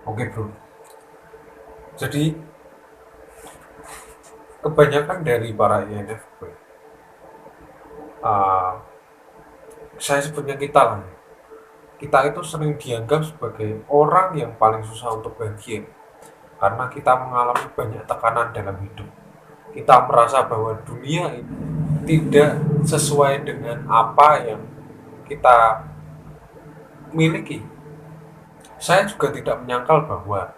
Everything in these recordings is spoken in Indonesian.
Oke bro, jadi kebanyakan dari para INFP, uh, saya sebutnya kita lah, kita itu sering dianggap sebagai orang yang paling susah untuk bahagia karena kita mengalami banyak tekanan dalam hidup. Kita merasa bahwa dunia ini tidak sesuai dengan apa yang kita miliki. Saya juga tidak menyangkal bahwa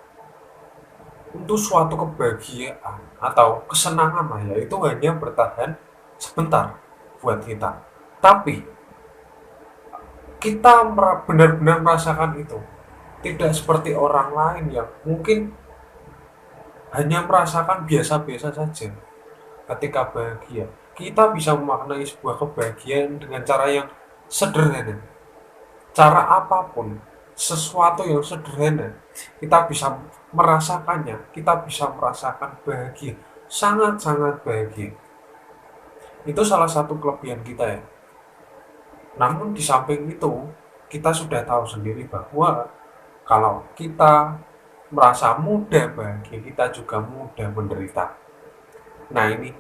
untuk suatu kebahagiaan atau kesenangan lah ya itu hanya bertahan sebentar buat kita. Tapi kita benar-benar merasakan itu. Tidak seperti orang lain yang mungkin hanya merasakan biasa-biasa saja ketika bahagia. Kita bisa memaknai sebuah kebahagiaan dengan cara yang sederhana. Cara apapun, sesuatu yang sederhana, kita bisa merasakannya, kita bisa merasakan bahagia, sangat-sangat bahagia. Itu salah satu kelebihan kita ya. Namun di samping itu, kita sudah tahu sendiri bahwa kalau kita merasa mudah bahagia, kita juga mudah menderita. Nah ini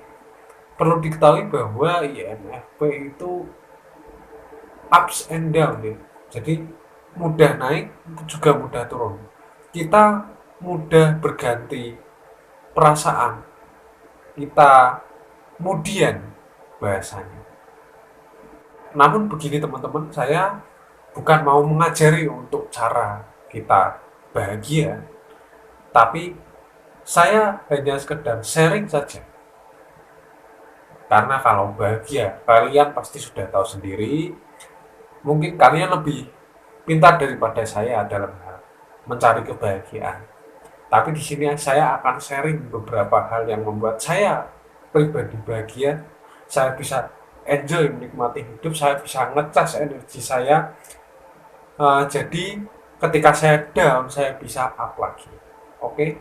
perlu diketahui bahwa INFP itu ups and down ya. Jadi mudah naik juga mudah turun. Kita mudah berganti perasaan. Kita kemudian bahasanya. Namun begini teman-teman, saya bukan mau mengajari untuk cara kita bahagia, tapi saya hanya sekedar sharing saja. Karena kalau bahagia, kalian pasti sudah tahu sendiri, mungkin kalian lebih pintar daripada saya dalam hal mencari kebahagiaan. Tapi di sini saya akan sharing beberapa hal yang membuat saya pribadi bahagia. Saya bisa enjoy menikmati hidup, saya bisa ngecas energi saya. Jadi ketika saya down, saya bisa up lagi. Oke,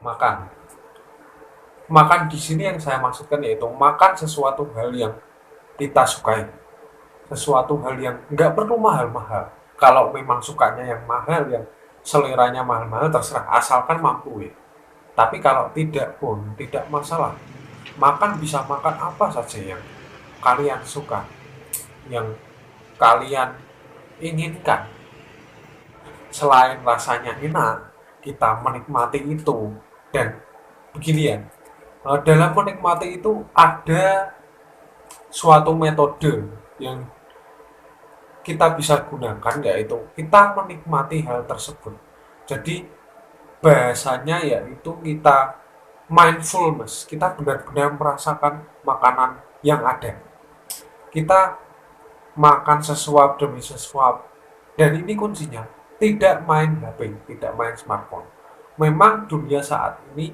makan. Makan di sini yang saya maksudkan yaitu makan sesuatu hal yang kita sukai, sesuatu hal yang nggak perlu mahal-mahal. Kalau memang sukanya yang mahal, yang seleranya mahal-mahal terserah, asalkan mampu ya. Tapi kalau tidak pun tidak masalah. Makan bisa makan apa saja yang kalian suka, yang kalian inginkan. Selain rasanya enak, kita menikmati itu. Dan begini ya, dalam menikmati itu ada suatu metode yang kita bisa gunakan, yaitu kita menikmati hal tersebut. Jadi bahasanya yaitu kita mindfulness, kita benar-benar merasakan makanan yang ada. Kita makan sesuap demi sesuap, dan ini kuncinya, tidak main HP, tidak main smartphone. Memang dunia saat ini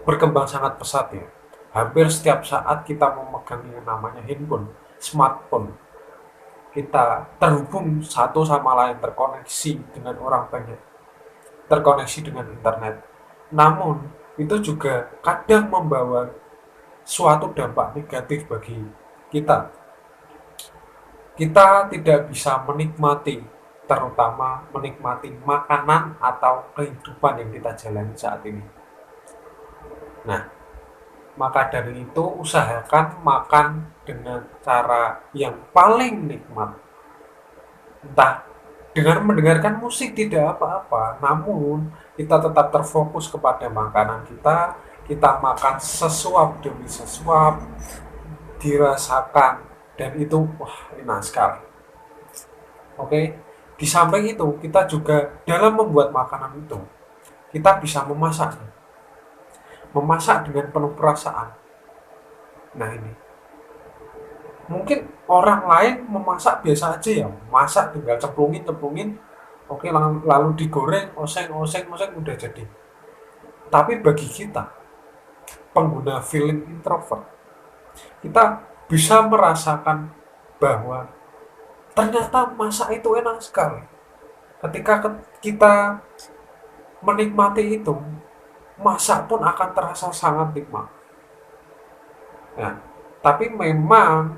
berkembang sangat pesat ya. Hampir setiap saat kita memegang yang namanya handphone, smartphone. Kita terhubung satu sama lain, terkoneksi dengan orang banyak, terkoneksi dengan internet. Namun, itu juga kadang membawa suatu dampak negatif bagi kita. Kita tidak bisa menikmati, terutama menikmati makanan atau kehidupan yang kita jalani saat ini. Nah, maka dari itu usahakan makan dengan cara yang paling nikmat. Entah dengan mendengarkan musik tidak apa-apa, namun kita tetap terfokus kepada makanan kita. Kita makan sesuap demi sesuap, dirasakan, dan itu wah enak sekali. Oke, di samping itu kita juga dalam membuat makanan itu kita bisa memasaknya, memasak dengan penuh perasaan. Nah ini mungkin orang lain memasak biasa aja ya, masak tinggal cemplungin cemplungin, oke, lalu digoreng, oseng oseng oseng udah jadi. Tapi bagi kita pengguna feeling introvert, kita bisa merasakan bahwa ternyata masak itu enak sekali. Ketika kita menikmati itu, masak pun akan terasa sangat nikmat. Nah, Tapi memang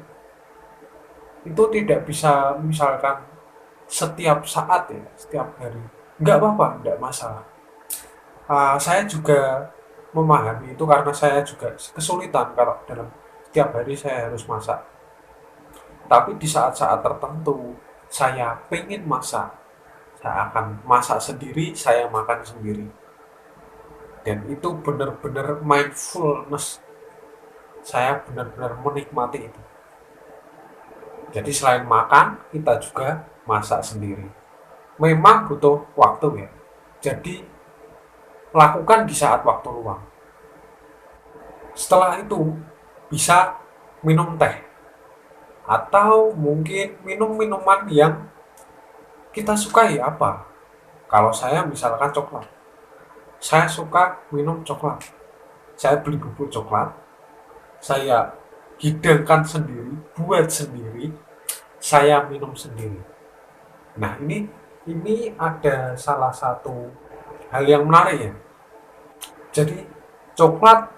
itu tidak bisa misalkan setiap saat ya, setiap hari. Nggak apa-apa, nggak masalah. Saya juga memahami itu karena saya juga kesulitan kalau dalam setiap hari saya harus masak. Tapi di saat-saat tertentu saya pengen masak, saya akan masak sendiri, saya makan sendiri. Dan itu benar-benar mindfulness. Saya benar-benar menikmati itu. Jadi selain makan, kita juga masak sendiri. Memang butuh waktu ya. Jadi lakukan di saat waktu luang. Setelah itu bisa minum teh atau mungkin minum minuman yang kita sukai apa. Kalau saya misalkan coklat, saya suka minum coklat. Saya beli bubuk coklat, saya hidangkan sendiri, buat sendiri, saya minum sendiri. Nah, ini ada salah satu hal yang menarik ya. Jadi coklat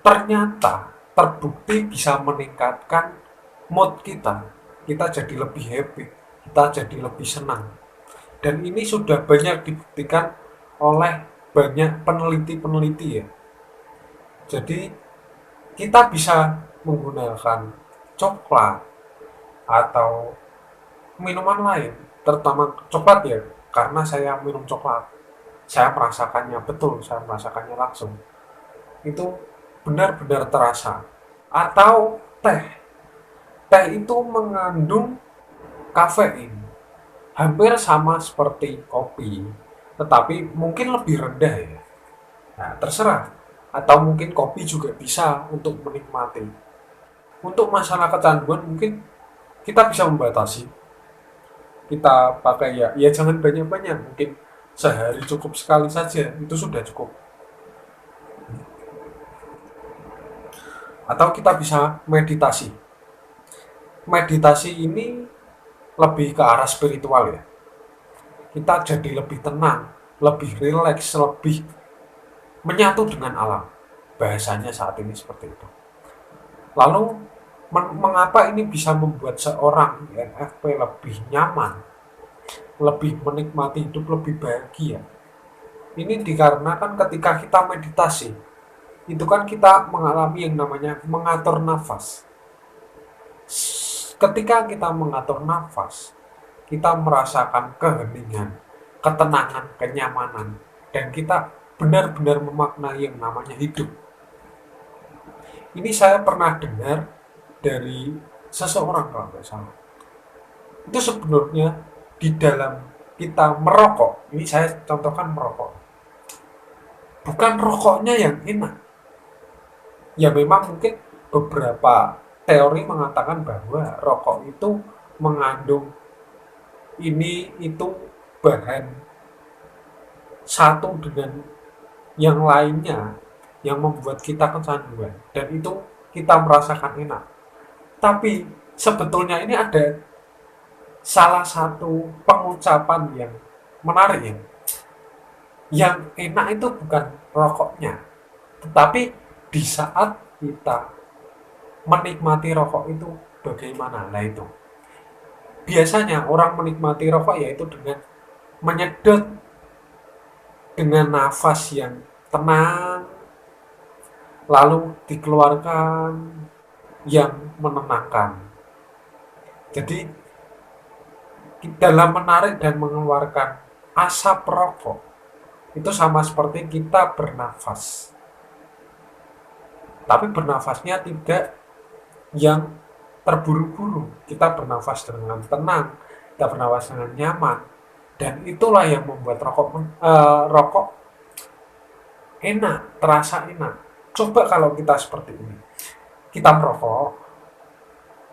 ternyata terbukti bisa meningkatkan mood kita. Kita jadi lebih happy, kita jadi lebih senang. Dan ini sudah banyak dibuktikan oleh banyak peneliti-peneliti ya. Jadi kita bisa menggunakan coklat atau minuman lain, terutama coklat ya, karena saya minum coklat. Saya merasakannya betul, saya merasakannya langsung. Itu benar-benar terasa. Atau teh. Teh itu mengandung kafein. Hampir sama seperti kopi, tetapi mungkin lebih rendah ya. Nah, terserah. Atau mungkin kopi juga bisa untuk menikmati. Untuk masalah kecanduan mungkin kita bisa membatasi. Kita pakai ya jangan banyak-banyak, mungkin sehari cukup sekali saja, itu sudah cukup. Atau kita bisa meditasi. Meditasi ini lebih ke arah spiritual ya. Kita jadi lebih tenang, lebih rileks, lebih menyatu dengan alam. Bahasanya saat ini seperti itu. Lalu mengapa ini bisa membuat seorang INFP lebih nyaman, lebih menikmati hidup, lebih bahagia? Ini dikarenakan ketika kita meditasi, itu kan kita mengalami yang namanya mengatur nafas. Ketika kita mengatur nafas, kita merasakan keheningan, ketenangan, kenyamanan, dan kita benar-benar memaknai yang namanya hidup. Ini saya pernah dengar dari seseorang kalau nggak salah. Itu sebenarnya di dalam kita merokok, ini saya contohkan merokok, bukan rokoknya yang enak. Ya memang mungkin beberapa teori mengatakan bahwa rokok itu mengandung ini itu bahan satu dengan yang lainnya yang membuat kita kecanduan dan itu kita merasakan enak. Tapi sebetulnya ini ada salah satu pengucapan yang menarik ya. Yang enak itu bukan rokoknya, tetapi di saat kita menikmati rokok itu bagaimana? Nah itu. Biasanya orang menikmati rokok yaitu dengan menyedot dengan nafas yang tenang, lalu dikeluarkan yang menenangkan. Jadi dalam menarik dan mengeluarkan asap rokok itu sama seperti kita bernafas. Tapi bernafasnya tidak yang terburu-buru. Kita bernafas dengan tenang, kita bernafas dengan nyaman, dan itulah yang membuat rokok enak, terasa enak. Coba kalau kita seperti ini, kita merokok,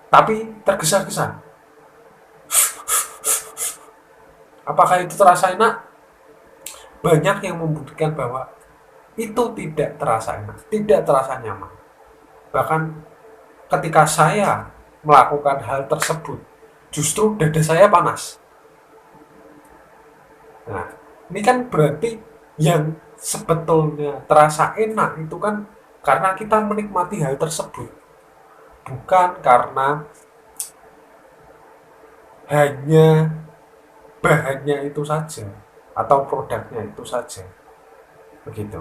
tapi tergesa-gesa. Apakah itu terasa enak? Banyak yang membuktikan bahwa itu tidak terasa enak, tidak terasa nyaman. Bahkan ketika saya melakukan hal tersebut, justru dada saya panas. Nah, ini kan berarti yang sebetulnya terasa enak itu kan karena kita menikmati hal tersebut. bukan karena hanya bahannya itu saja atau produknya itu saja, begitu.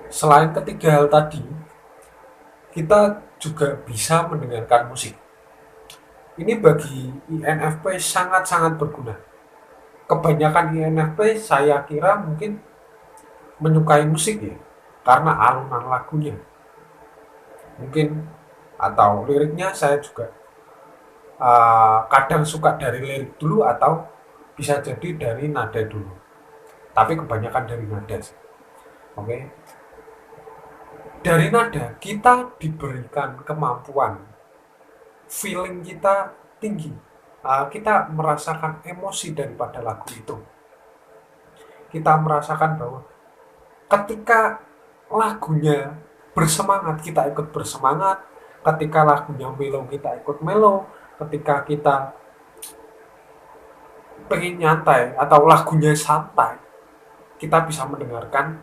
Selain ketiga hal tadi, kita juga bisa mendengarkan musik. Ini bagi INFP sangat-sangat berguna. Kebanyakan INFP saya kira mungkin menyukai musik ya, karena alunan lagunya mungkin, atau liriknya. Saya juga kadang suka dari lirik dulu atau bisa jadi dari nada dulu, tapi kebanyakan dari nada sih. Oke, dari nada kita diberikan kemampuan, feeling kita tinggi. Kita merasakan emosi daripada lagu itu. Kita merasakan bahwa ketika lagunya bersemangat, kita ikut bersemangat. Ketika lagunya melo, kita ikut melo. Ketika kita pengen nyantai atau lagunya santai, kita bisa mendengarkan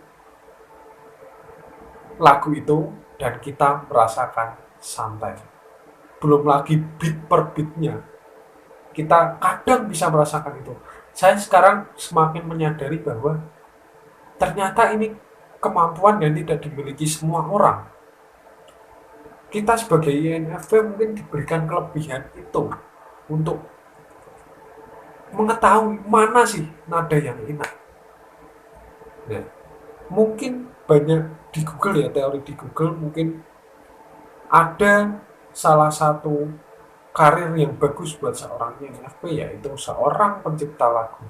lagu itu dan kita merasakan santai. Belum lagi beat per beatnya, kita kadang bisa merasakan itu. Saya sekarang semakin menyadari bahwa ternyata ini kemampuan yang tidak dimiliki semua orang. Kita sebagai INFP mungkin diberikan kelebihan itu untuk mengetahui mana sih nada yang enak. Nah, mungkin banyak di Google ya, teori di Google mungkin ada salah satu karir yang bagus buat seorang INFP, yaitu seorang pencipta lagu.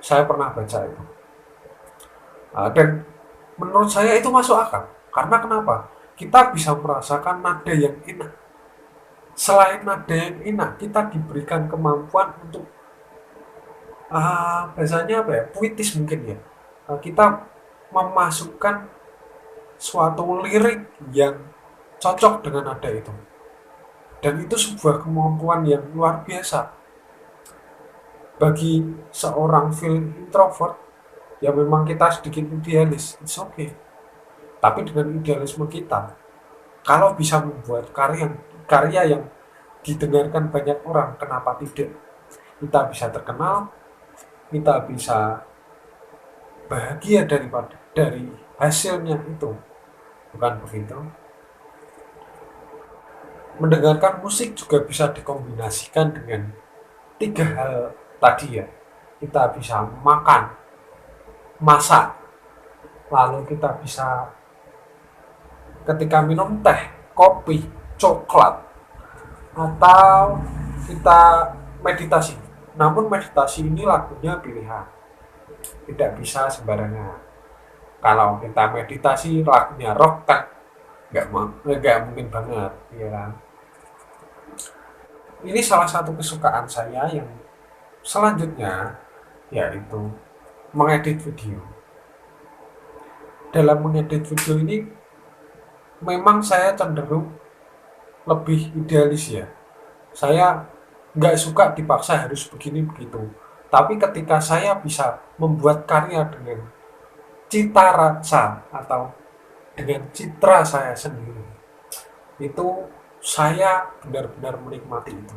Saya pernah baca itu. Dan menurut saya itu masuk akal. Karena kenapa? Kita bisa merasakan nada yang enak. Selain nada yang enak, kita diberikan kemampuan untuk bahasanya apa ya? Puitis mungkin ya. Kita memasukkan suatu lirik yang cocok dengan nada itu. Dan itu sebuah kemampuan yang luar biasa. Bagi seorang film introvert, ya memang kita sedikit idealis, it's okay. Tapi dengan idealisme kita, kalau bisa membuat karya yang didengarkan banyak orang, kenapa tidak? Kita bisa terkenal, kita bisa bahagia dari hasilnya itu, bukan begitu? Mendengarkan musik juga bisa dikombinasikan dengan tiga hal tadi ya. Kita bisa makan, masak, lalu kita bisa ketika minum teh, kopi, coklat, atau kita meditasi. Namun meditasi ini lagunya pilihan, tidak bisa sembarangan. Kalau kita meditasi lagunya rock kan nggak mungkin banget, ya kan? Ini salah satu kesukaan saya yang selanjutnya, yaitu mengedit video. Dalam mengedit video ini memang saya cenderung lebih idealis ya. Saya nggak suka dipaksa harus begini begitu. Tapi ketika saya bisa membuat karya dengan cita rasa atau dengan citra saya sendiri, itu saya benar-benar menikmati itu.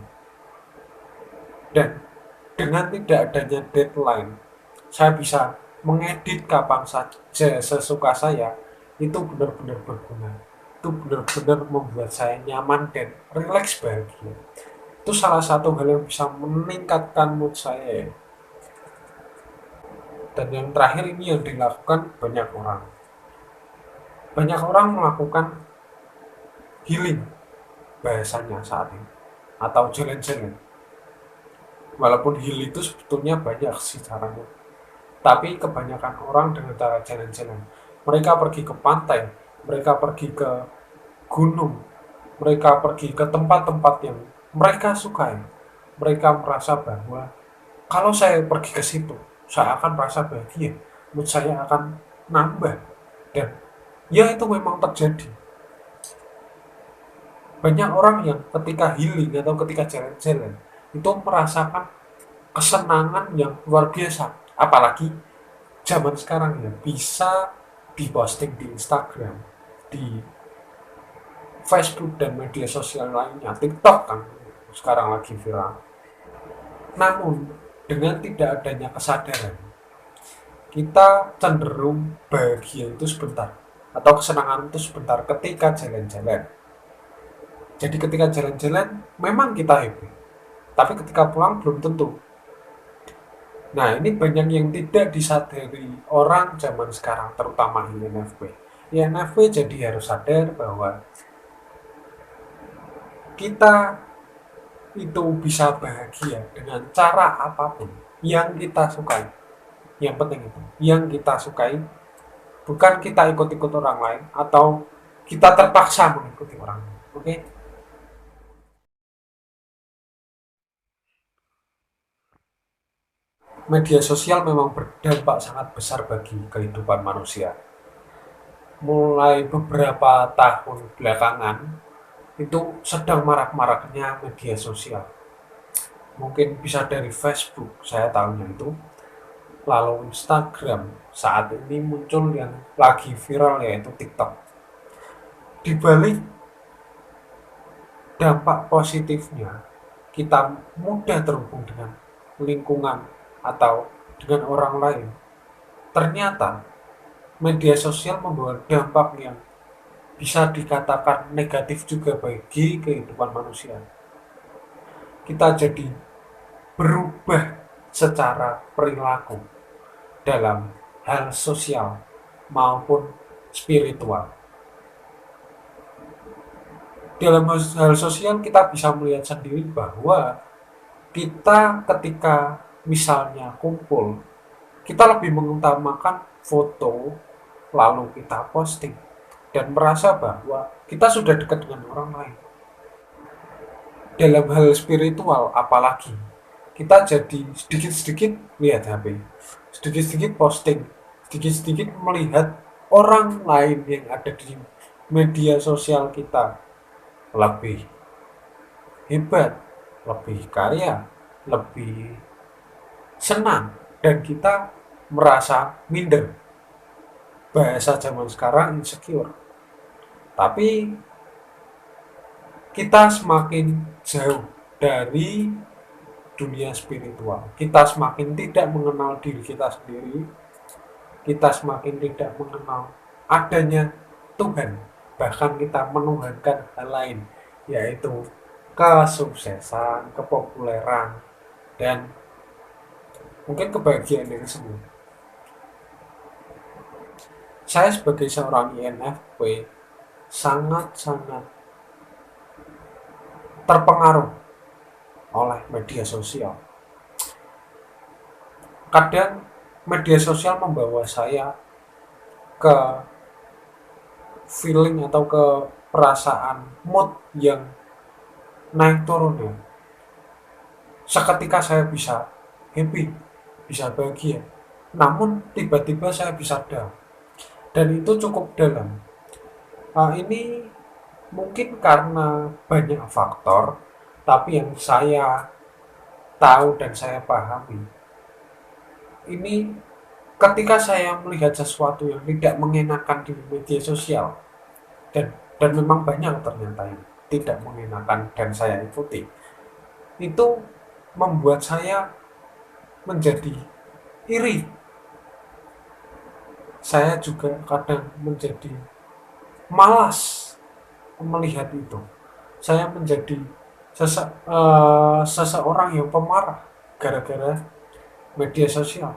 Dan dengan tidak adanya deadline, saya bisa mengedit kapan saja sesuka saya. Itu benar-benar berguna. Itu benar-benar membuat saya nyaman dan rileks, bahagia. Itu salah satu hal yang bisa meningkatkan mood saya. Dan yang terakhir ini yang dilakukan banyak orang. Banyak orang melakukan healing bahasanya saat ini, atau jalan-jalan. Walaupun heal itu sebetulnya banyak sih caranya, tapi kebanyakan orang dengan cara jalan-jalan. Mereka pergi ke pantai, mereka pergi ke gunung, mereka pergi ke tempat-tempat yang mereka sukai. Mereka merasa bahwa kalau saya pergi ke situ, saya akan merasa bahagia, mood saya akan nambah. Dan ya itu memang terjadi. Banyak orang yang ketika healing atau ketika jalan-jalan itu merasakan kesenangan yang luar biasa. Apalagi zaman sekarang ya, bisa diposting di Instagram, di Facebook dan media sosial lainnya, TikTok kan sekarang lagi viral. Namun dengan tidak adanya kesadaran, kita cenderung bahagia itu sebentar atau kesenangan itu sebentar ketika jalan-jalan. Jadi ketika jalan-jalan memang kita happy, tapi ketika pulang belum tentu. Nah, ini banyak yang tidak disadari orang zaman sekarang, terutama INFP. INFP jadi harus sadar bahwa kita itu bisa bahagia dengan cara apapun yang kita sukai. Yang penting itu, yang kita sukai, bukan kita ikut-ikut orang lain atau kita terpaksa mengikuti orang lain. Oke? Media sosial memang berdampak sangat besar bagi kehidupan manusia. Mulai beberapa tahun belakangan, itu sedang marak-maraknya media sosial. Mungkin bisa dari Facebook, saya tahunya itu. Lalu Instagram, saat ini muncul yang lagi viral yaitu TikTok. Di balik dampak positifnya, kita mudah terhubung dengan lingkungan atau dengan orang lain. Ternyata media sosial membawa dampak yang bisa dikatakan negatif juga bagi kehidupan manusia. Kita jadi berubah secara perilaku dalam hal sosial maupun spiritual. Dalam hal sosial kita bisa melihat sendiri bahwa kita ketika misalnya kumpul, kita lebih mengutamakan foto lalu kita posting dan merasa bahwa kita sudah dekat dengan orang lain. Dalam hal spiritual apalagi, kita jadi sedikit-sedikit lihat HP, sedikit-sedikit posting, sedikit-sedikit melihat orang lain yang ada di media sosial kita lebih hebat, lebih kaya, lebih senang, dan kita merasa minder. Bahasa zaman sekarang insecure. Tapi kita semakin jauh dari dunia spiritual. Kita semakin tidak mengenal diri kita sendiri. Kita semakin tidak mengenal adanya Tuhan. Bahkan kita menuhankan hal lain, yaitu kesuksesan, kepopuleran, dan mungkin kebahagiaan yang semu. Saya sebagai seorang INFP sangat-sangat terpengaruh oleh media sosial. Kadang media sosial membawa saya ke feeling atau ke perasaan mood yang naik turun ya. Seketika saya bisa happy, bisa bahagia. Namun tiba-tiba saya bisa down. Dan itu cukup dalam. Ini mungkin karena banyak faktor, tapi yang saya tahu dan saya pahami, ini ketika saya melihat sesuatu yang tidak mengenakan di media sosial, dan memang banyak ternyata yang tidak mengenakan dan saya ikuti, itu membuat saya menjadi iri. Saya juga kadang menjadi malas melihat itu. Saya menjadi seseorang yang pemarah gara-gara media sosial.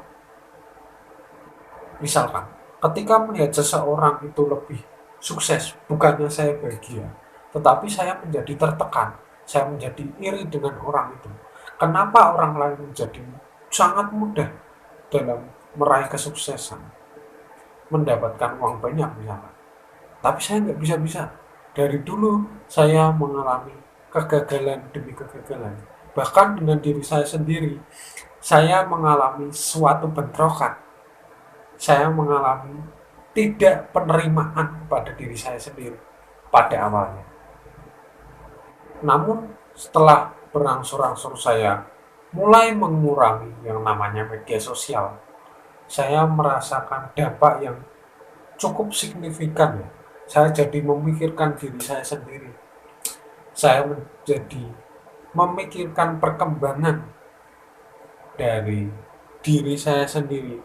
Misalkan, ketika melihat seseorang itu lebih sukses, bukannya saya bahagia, tetapi saya menjadi tertekan, saya menjadi iri dengan orang itu. Kenapa orang lain menjadi sangat mudah dalam meraih kesuksesan, mendapatkan uang banyak misalkan, tapi saya nggak bisa-bisa. Dari dulu saya mengalami kegagalan demi kegagalan. Bahkan dengan diri saya sendiri, saya mengalami suatu bentrokan. Saya mengalami tidak penerimaan pada diri saya sendiri pada awalnya. Namun setelah berangsur-angsur saya mulai mengurangi yang namanya media sosial, saya merasakan dampak yang cukup signifikan ya. Saya jadi memikirkan diri saya sendiri. Saya menjadi memikirkan perkembangan dari diri saya sendiri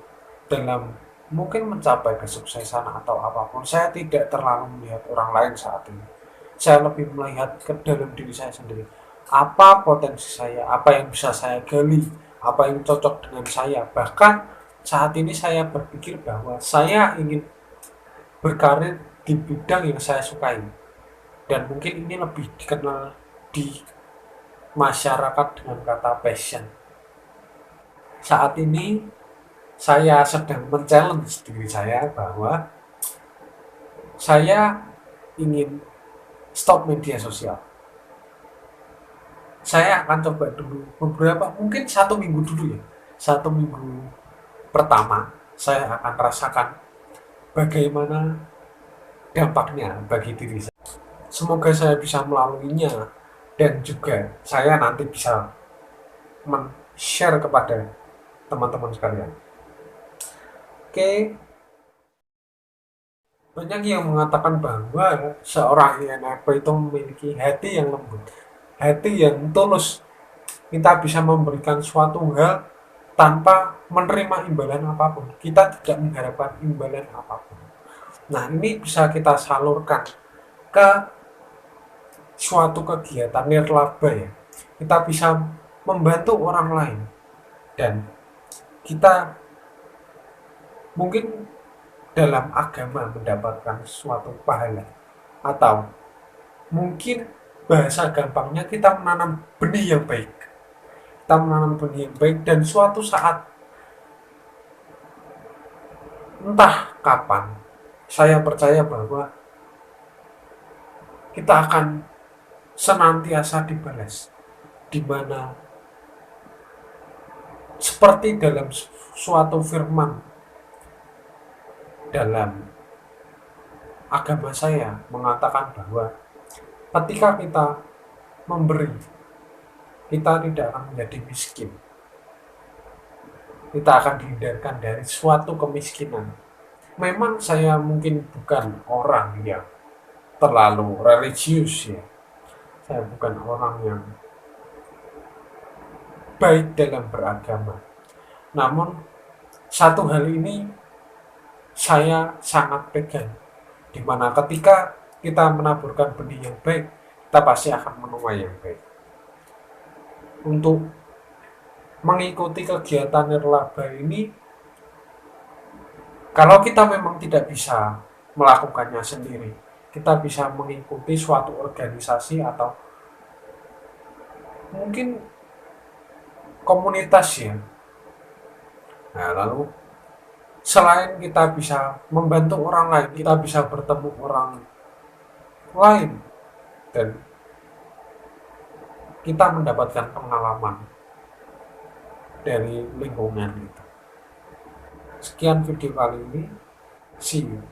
dalam mungkin mencapai kesuksesan atau apapun. Saya tidak terlalu melihat orang lain saat ini. Saya lebih melihat ke dalam diri saya sendiri. Apa potensi saya, apa yang bisa saya gali, apa yang cocok dengan saya. Bahkan saat ini saya berpikir bahwa saya ingin berkarir di bidang yang saya sukai. Dan mungkin ini lebih dikenal di masyarakat dengan kata passion. Saat ini saya sedang men-challenge diri saya bahwa saya ingin stop media sosial. Saya akan coba dulu beberapa, mungkin 1 minggu dulu ya. 1 minggu pertama saya akan rasakan bagaimana dampaknya bagi diri saya. Semoga saya bisa melaluinya dan juga saya nanti bisa men-share kepada teman-teman sekalian. Oke, banyak yang mengatakan bahwa seorang INFP itu memiliki hati yang lembut, hati yang tulus. Kita bisa memberikan suatu hal tanpa menerima imbalan apapun. Kita tidak mengharapkan imbalan apapun. Nah, ini bisa kita salurkan ke suatu kegiatan nirlaba ya. Kita bisa membantu orang lain dan kita mungkin dalam agama mendapatkan suatu pahala atau mungkin bahasa gampangnya kita menanam benih yang baik. Kita menanam benih yang baik dan suatu saat entah kapan saya percaya bahwa kita akan senantiasa dibalas, di mana seperti dalam suatu firman dalam agama saya mengatakan bahwa ketika kita memberi, kita tidak akan menjadi miskin. Kita akan dihindarkan dari suatu kemiskinan. Memang saya mungkin bukan orang yang terlalu religius ya. Saya bukan orang yang baik dalam beragama. Namun satu hal ini saya sangat pegang, di mana ketika kita menaburkan benih yang baik, kita pasti akan menuai yang baik. Untuk mengikuti kegiatan nirlaba ini, kalau kita memang tidak bisa melakukannya sendiri, kita bisa mengikuti suatu organisasi atau mungkin komunitas ya. Nah, lalu selain kita bisa membantu orang lain, kita bisa bertemu orang lain dan kita mendapatkan pengalaman dari lingkungan itu. Sekian video kali ini. See you.